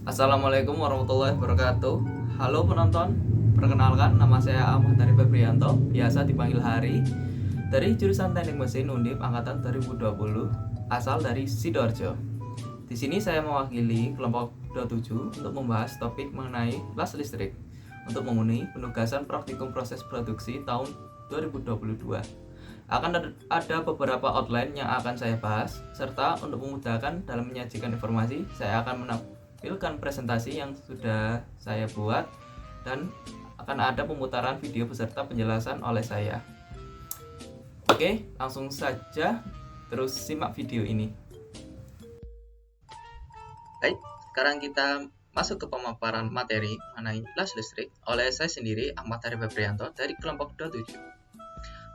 Assalamualaikum warahmatullahi wabarakatuh. Halo penonton, perkenalkan nama saya Ahmad Hari Febrianto, biasa dipanggil Hari, dari jurusan Teknik Mesin Undip angkatan 2020, asal dari Sidoarjo. Di sini saya mewakili kelompok 27 untuk membahas topik mengenai las listrik untuk memenuhi penugasan praktikum proses produksi tahun 2022. Akan ada beberapa outline yang akan saya bahas, serta untuk memudahkan dalam menyajikan informasi, saya akan menampilkan presentasi yang sudah saya buat dan akan ada pemutaran video beserta penjelasan oleh saya. Oke, langsung saja terus simak video ini. Baik, sekarang kita masuk ke pemaparan materi mengenai las listrik oleh saya sendiri, Ahmad Hari Febrianto dari kelompok 27.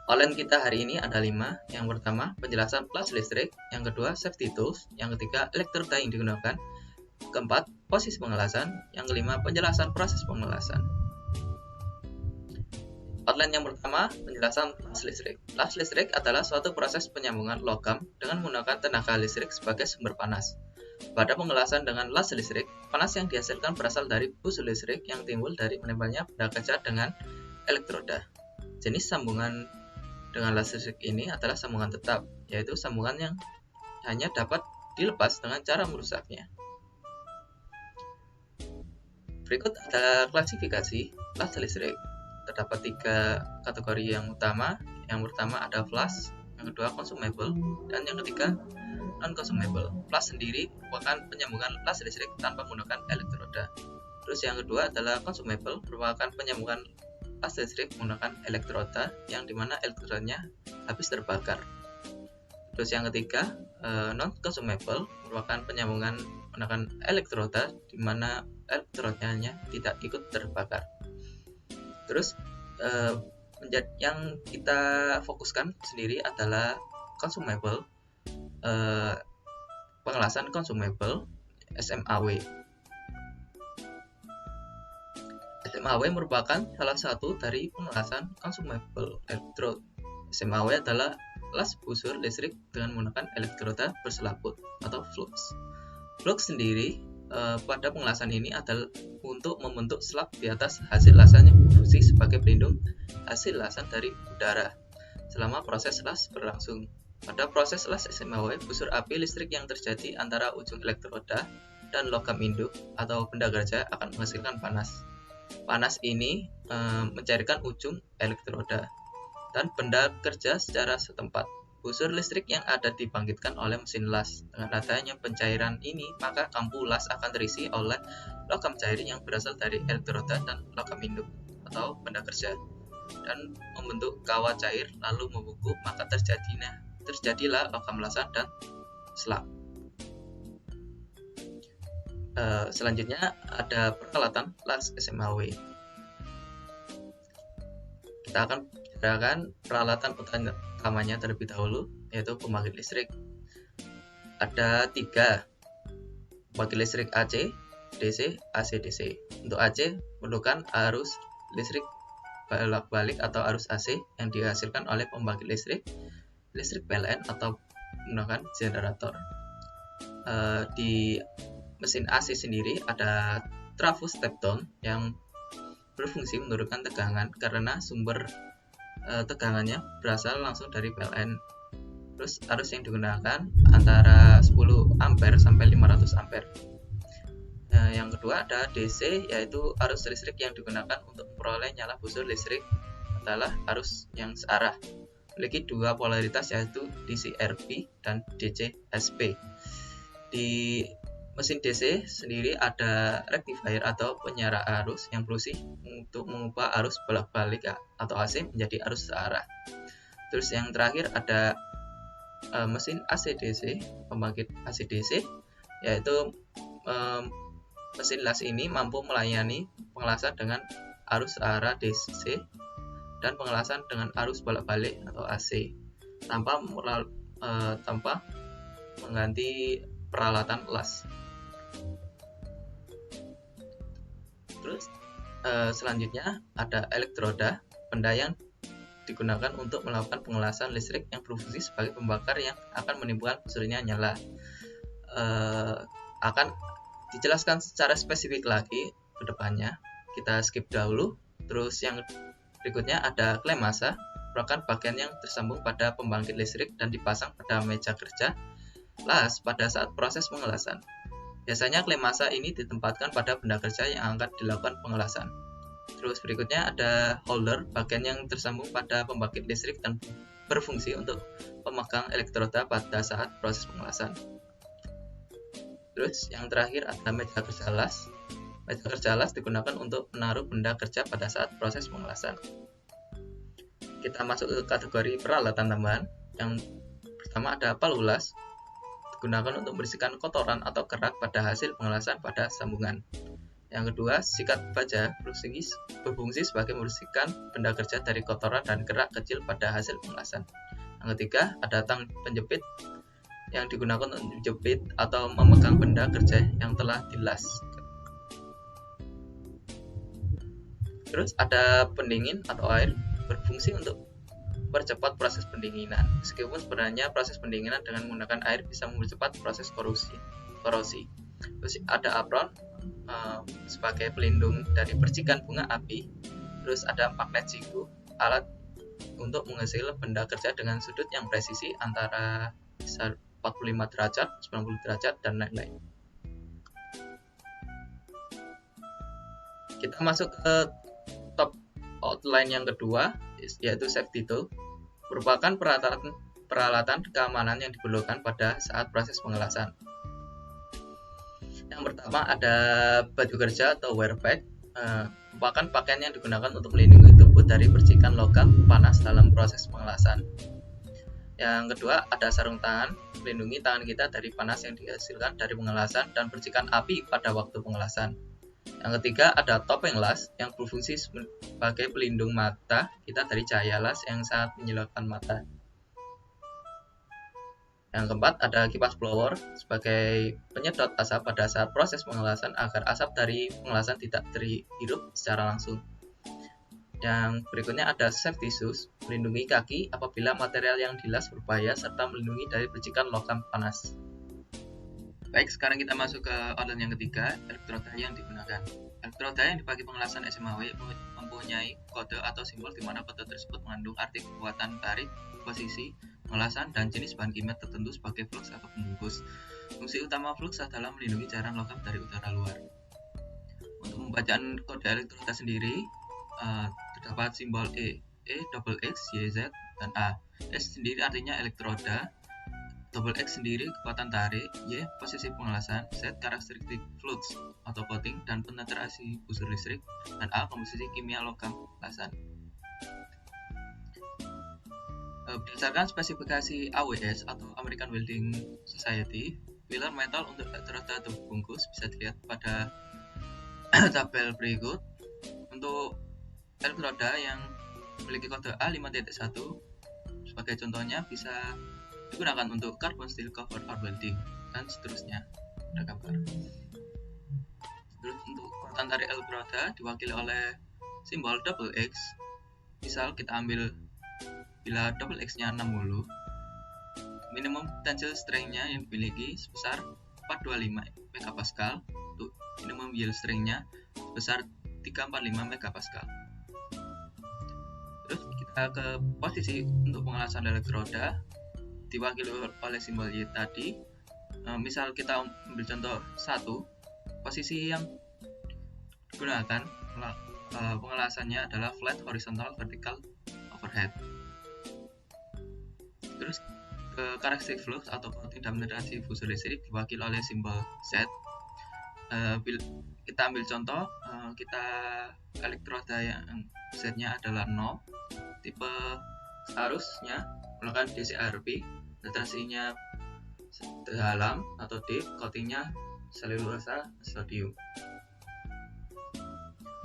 Outline kita hari ini ada 5. Yang pertama, penjelasan las listrik. Yang kedua, safety tools. Yang ketiga, elektroda yang digunakan. Keempat, posisi pengelasan. Yang kelima, penjelasan proses pengelasan. Outline yang pertama, penjelasan las listrik. Las listrik adalah suatu proses penyambungan logam dengan menggunakan tenaga listrik sebagai sumber panas. Pada pengelasan dengan las listrik, panas yang dihasilkan berasal dari busur listrik yang timbul dari menempelnya benda kaca dengan elektroda. Jenis sambungan dengan las listrik ini adalah sambungan tetap, yaitu sambungan yang hanya dapat dilepas dengan cara merusaknya. Berikut ada klasifikasi las listrik. Terdapat 3 kategori yang utama. Yang pertama ada flash, yang kedua consumable, dan yang ketiga non-consumable. Flash sendiri merupakan penyambungan las listrik tanpa menggunakan elektroda. Terus yang kedua adalah consumable, merupakan penyambungan las listrik menggunakan elektroda yang dimana elektrodanya habis terbakar. Terus yang ketiga non-consumable, merupakan penyambungan menggunakan elektroda di mana elektrodanya tidak ikut terbakar. Terus yang kita fokuskan sendiri adalah consumable, pengelasan consumable SMAW. SMAW merupakan salah satu dari pengelasan consumable electrode. SMAW adalah las busur listrik dengan menggunakan elektroda berselaput atau flux. Flux sendiri pada pengelasan ini adalah untuk membentuk slab di atas hasil lasan yang berfungsi sebagai pelindung hasil lasan dari udara selama proses las berlangsung. Pada proses las SMAW, busur api listrik yang terjadi antara ujung elektroda dan logam induk atau benda kerja akan menghasilkan panas. Panas ini mencairkan ujung elektroda dan benda kerja secara setempat. Busur listrik yang ada dibangkitkan oleh mesin las. Dengan adanya pencairan ini, maka kampu las akan terisi oleh logam cair yang berasal dari elektroda dan logam induk atau benda kerja dan membentuk kawah cair lalu membungkuk, maka terjadilah logam lasan dan slab. Selanjutnya ada peralatan las SMAW. Kita akan bicarakan peralatan utamanya terlebih dahulu, yaitu pembangkit listrik. Ada 3 pembangkit listrik AC, DC, AC, DC. Untuk AC memerlukan arus listrik bolak-balik atau arus AC yang dihasilkan oleh pembangkit listrik PLN atau menggunakan generator. Di mesin AC sendiri ada trafo step down yang berfungsi menurunkan tegangan karena sumber tegangannya berasal langsung dari PLN. Terus arus yang digunakan antara 10 ampere sampai 500 ampere. Yang kedua ada DC, yaitu arus listrik yang digunakan untuk memperoleh nyala busur listrik adalah arus yang searah. Memiliki 2 polaritas, yaitu DC-RP dan DC-SP. Di mesin DC sendiri ada rectifier atau penyara arus yang berfungsi untuk mengubah arus bolak-balik atau AC menjadi arus searah. Terus yang terakhir ada mesin AC/DC, pembangkit AC/DC, yaitu mesin las ini mampu melayani pengelasan dengan arus searah DC dan pengelasan dengan arus bolak-balik atau AC tanpa mengganti peralatan las. Terus selanjutnya ada elektroda, benda yang digunakan untuk melakukan pengelasan listrik yang berfungsi sebagai pembakar yang akan menimbulkan busurnya nyala. Akan dijelaskan secara spesifik lagi ke depannya. Kita skip dahulu. Terus yang berikutnya ada klem massa, merupakan bagian yang tersambung pada pembangkit listrik dan dipasang pada meja kerja las pada saat proses pengelasan. Biasanya klem massa ini ditempatkan pada benda kerja yang akan dilakukan pengelasan. Terus berikutnya ada holder, bagian yang tersambung pada pembangkit listrik dan berfungsi untuk pemegang elektroda pada saat proses pengelasan. Terus yang terakhir ada meja kerja las. Meja kerja las digunakan untuk menaruh benda kerja pada saat proses pengelasan. Kita masuk ke kategori peralatan tambahan. Yang pertama ada palu las, digunakan untuk membersihkan kotoran atau kerak pada hasil pengelasan pada sambungan. Yang kedua, sikat baja berfungsi sebagai membersihkan benda kerja dari kotoran dan kerak kecil pada hasil pengelasan. Yang ketiga, ada tang penjepit yang digunakan untuk menjepit atau memegang benda kerja yang telah dilas. Terus ada pendingin atau air, berfungsi untuk mempercepat proses pendinginan. Meskipun sebenarnya proses pendinginan dengan menggunakan air bisa mempercepat proses korosi. Terus ada apron sebagai pelindung dari percikan bunga api. Terus ada magnet siku, alat untuk menghasilkan benda kerja dengan sudut yang presisi antara 45 derajat, 90 derajat, dan lain-lain. Kita masuk ke top outline yang kedua, yaitu safety tool, merupakan peralatan keamanan yang diperlukan pada saat proses pengelasan. Yang pertama ada baju kerja atau wear pack, merupakan pakaian yang digunakan untuk melindungi tubuh dari percikan logam panas dalam proses pengelasan. Yang kedua ada sarung tangan, melindungi tangan kita dari panas yang dihasilkan dari pengelasan dan percikan api pada waktu pengelasan. Yang ketiga ada topeng las yang berfungsi sebagai pelindung mata kita dari cahaya las yang sangat menyilaukan mata. Yang keempat ada kipas blower sebagai penyedot asap pada saat proses pengelasan agar asap dari pengelasan tidak terhirup secara langsung. Yang berikutnya ada safety shoes, melindungi kaki apabila material yang dilas berbahaya serta melindungi dari percikan logam panas. Baik, sekarang kita masuk ke outline yang ketiga, elektroda yang digunakan. Elektroda yang dipakai pengelasan SMAW mempunyai kode atau simbol di mana kode tersebut mengandung arti kekuatan tarik, posisi, pengelasan, dan jenis bahan kimia tertentu sebagai flux atau pembungkus. Fungsi utama flux adalah melindungi cairan logam dari udara luar. Untuk pembacaan kode elektroda sendiri, terdapat simbol E, double X, Y, Z, dan A. S sendiri artinya elektroda, double X sendiri kekuatan tarik, Y posisi pengelasan, Z karakteristik flux atau coating dan penetrasi busur listrik, dan A komposisi kimia logam pengelasan. Berdasarkan spesifikasi AWS atau American Welding Society, filler metal untuk elektroda terbungkus bisa dilihat pada tabel berikut. Untuk elektroda yang memiliki kode A5.1 sebagai contohnya bisa digunakan untuk carbon steel cover arc welding dan seterusnya. Ada gambar. Terus untuk kekuatan tarik elektroda diwakili oleh simbol double X. Misal kita ambil bila double X-nya 60, minimum tensile strength-nya yang dimiliki sebesar 425 MPa, untuk minimum yield strength-nya sebesar 345 MPa. Terus kita ke posisi untuk pengelasan elektroda diwakili oleh simbol Y tadi. Misal kita ambil contoh 1, posisi yang digunakan pengelasannya adalah flat, horizontal, vertical, overhead. Terus ke karakteristik flux atau coating dan penetrasi busur listrik diwakili oleh simbol Z. Kita ambil contoh, kita elektroda yang Z-nya adalah 0, tipe arusnya menggunakan DCRP, penetrasinya dalam atau deep, coatingnya selulosa sodium.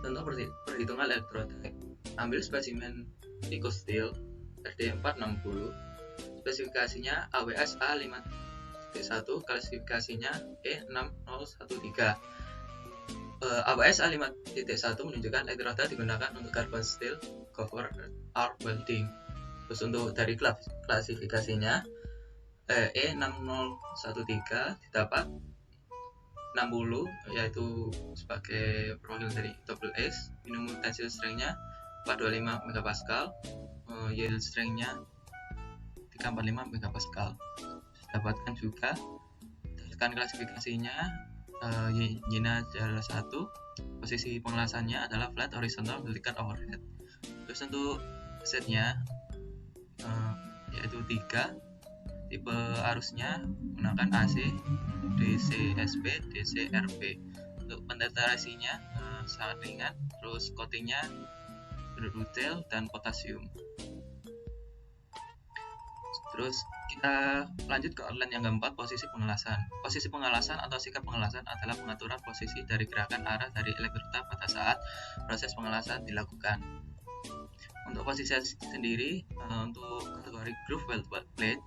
Untuk perhitungan elektroda, ambil spesimen Pico Steel RD460, spesifikasinya AWS A5.1, klasifikasinya E6013. AWS A5.1 menunjukkan elektroda digunakan untuk carbon steel cover arc welding. Terus untuk dari klasifikasinya E6013 didapat yaitu sebagai perwakil dari double S. Minimum tensile strength-nya 425 MPa, yield strength-nya 345 MPa. Dapatkan juga berdasarkan klasifikasinya, YINA adalah 1, posisi pengelasannya adalah flat, horizontal, vertical, overhead. Terus untuk setnya yaitu 3, tipe arusnya menggunakan AC, DC SP, DC RP. Untuk pendeterasinya sangat ringan, terus coatingnya berbutyl dan potasium. Terus kita lanjut ke outline yang keempat, posisi pengelasan. Posisi pengelasan atau sikap pengelasan adalah pengaturan posisi dari gerakan arah dari elektroda pada saat proses pengelasan dilakukan. Untuk posisi sendiri, untuk kategori groove weld plate,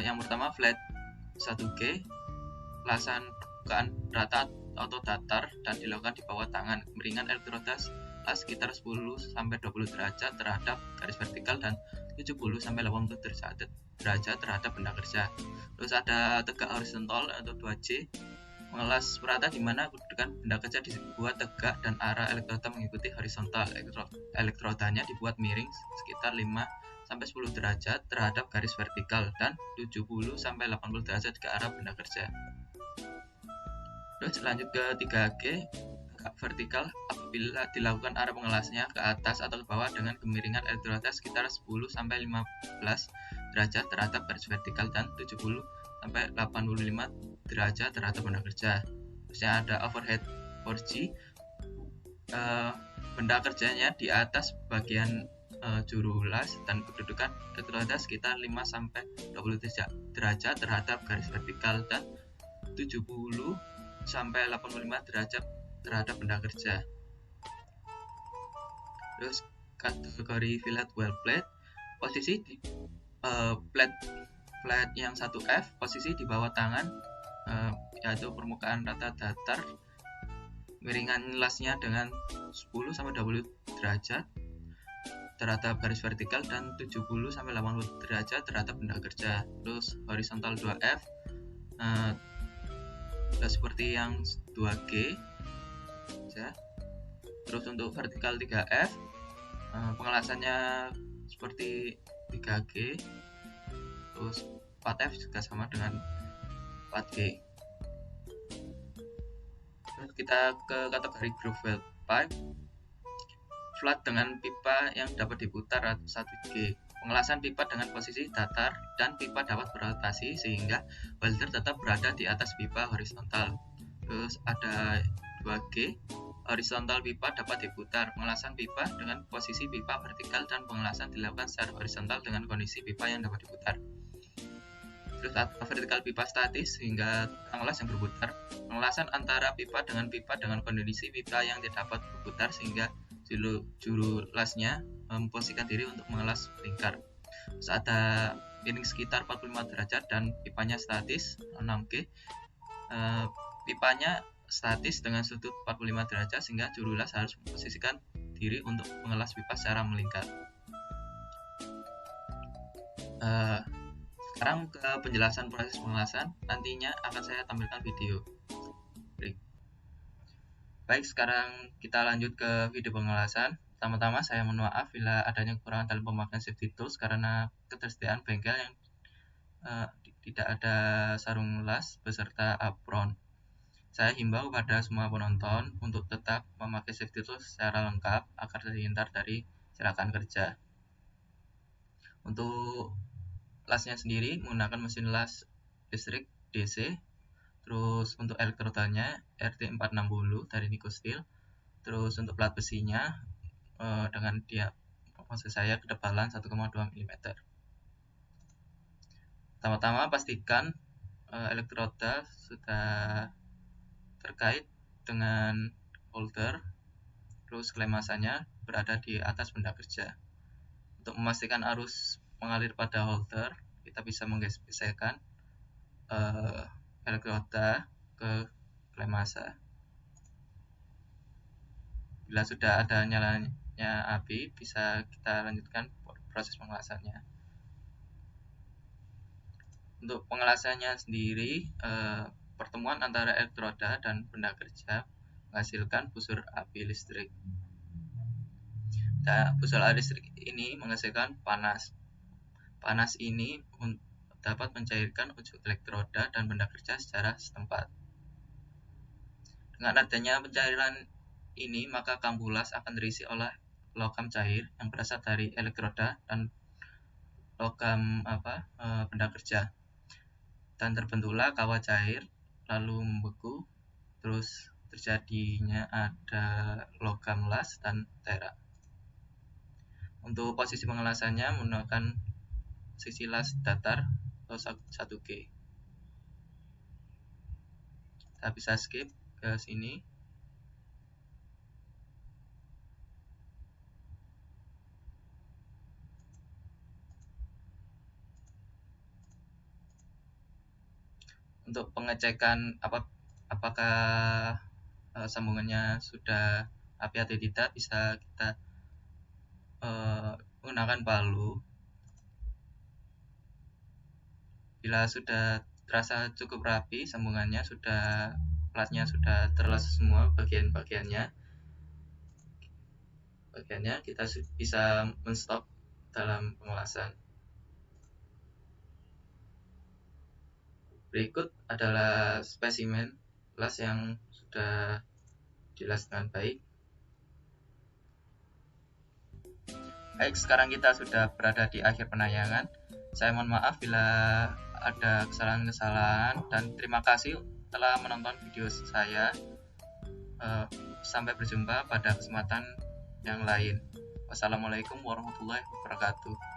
yang pertama flat 1G, lasan permukaan rata atau datar dan dilakukan di bawah tangan. Kemiringan elektroda sekitar 10-20 derajat terhadap garis vertikal dan 70-80 derajat terhadap benda kerja. Terus ada tegak horizontal atau 2J, mengelas merata di mana kedudukan benda kerja dibuat tegak dan arah elektroda mengikuti horizontal. Elektrodanya dibuat miring sekitar 5-10 derajat terhadap garis vertikal dan 70-80 derajat ke arah benda kerja. Terus lanjut ke 3G, tegak vertikal apabila dilakukan arah pengelasnya ke atas atau ke bawah dengan kemiringan elektroda sekitar 10-15 derajat terhadap garis vertikal dan 70-85 derajat terhadap benda kerja. Terusnya ada overhead 4G, benda kerjanya di atas bagian juru las dan kedudukan elektroda sekitar 5-20 derajat terhadap garis vertikal dan 70-85 derajat terhadap benda kerja. Terus kategori fillet weld plate, posisi di plate yang 1F, posisi di bawah tangan, yaitu permukaan rata datar, miringan lasnya dengan 10-20 derajat terhadap garis vertikal dan 70-80 derajat terhadap benda kerja. Terus horizontal 2F, seperti yang 2G ya. Terus untuk vertikal 3F, pengelasannya seperti 3G. Terus 4F juga sama dengan 4G. Terus kita ke kategori groove weld pipe, flat dengan pipa yang dapat diputar 1G. Pengelasan pipa dengan posisi datar dan pipa dapat berotasi sehingga welder tetap berada di atas pipa horizontal. Terus ada 2G, horizontal pipa dapat diputar. Pengelasan pipa dengan posisi pipa vertikal dan pengelasan dilakukan secara horizontal dengan kondisi pipa yang dapat diputar. Terus ada vertikal pipa statis sehingga pengelas yang berputar. Pengelasan antara pipa dengan kondisi pipa yang tidak dapat berputar sehingga juru lasnya memposisikan diri untuk mengelas melingkar. Terus ada miring sekitar 45 derajat dan pipanya statis 6G. Pipanya statis dengan sudut 45 derajat sehingga juru las harus memposisikan diri untuk mengelas pipa secara melingkar. Sekarang ke penjelasan proses pengelasan, nantinya akan saya tampilkan video. Baik, sekarang kita lanjut ke video pengelasan. Pertama-tama saya mohon maaf bila adanya kekurangan dalam pemakaian safety tools karena ketersediaan bengkel yang tidak ada sarung las beserta apron. Saya himbau kepada semua penonton untuk tetap memakai safety tools secara lengkap agar terhindar dari kecelakaan kerja. Untuk lasnya sendiri menggunakan mesin las listrik DC. Terus untuk elektrodanya RT460 dari Nico Steel. Terus untuk plat besinya dengan maksud saya ketebalan 1,2 mm. Pertama-tama pastikan elektroda sudah terkait dengan holder, terus klemasannya berada di atas benda kerja. Untuk memastikan arus mengalir pada holder, kita bisa menggeserkan elektroda ke klemasa. Bila sudah ada nyalanya api, bisa kita lanjutkan proses pengelasannya. Untuk pengelasannya sendiri, pertemuan antara elektroda dan benda kerja menghasilkan busur api listrik. Nah, busur api listrik ini menghasilkan panas. Panas ini dapat mencairkan ujung elektroda dan benda kerja secara setempat. Dengan adanya pencairan ini, maka kambulas akan terisi oleh logam cair yang berasal dari elektroda dan logam benda kerja, dan terbentuklah kawah cair lalu membeku, terus terjadinya ada logam las dan perak. Untuk posisi pengelasannya menggunakan sisi las datar atau 1G. Kita bisa skip ke sini. Untuk pengecekan apakah sambungannya sudah api atau tidak, bisa kita menggunakan palu. Bila sudah terasa cukup rapi sambungannya, platnya sudah terlas semua bagian-bagiannya, kita bisa menstop dalam pengelasan. Berikut adalah spesimen las yang sudah dilas dengan baik. Baik, sekarang kita sudah berada di akhir penayangan. Saya mohon maaf bila ada kesalahan-kesalahan, dan terima kasih telah menonton video saya. Sampai berjumpa pada kesempatan yang lain. Wassalamualaikum warahmatullahi wabarakatuh.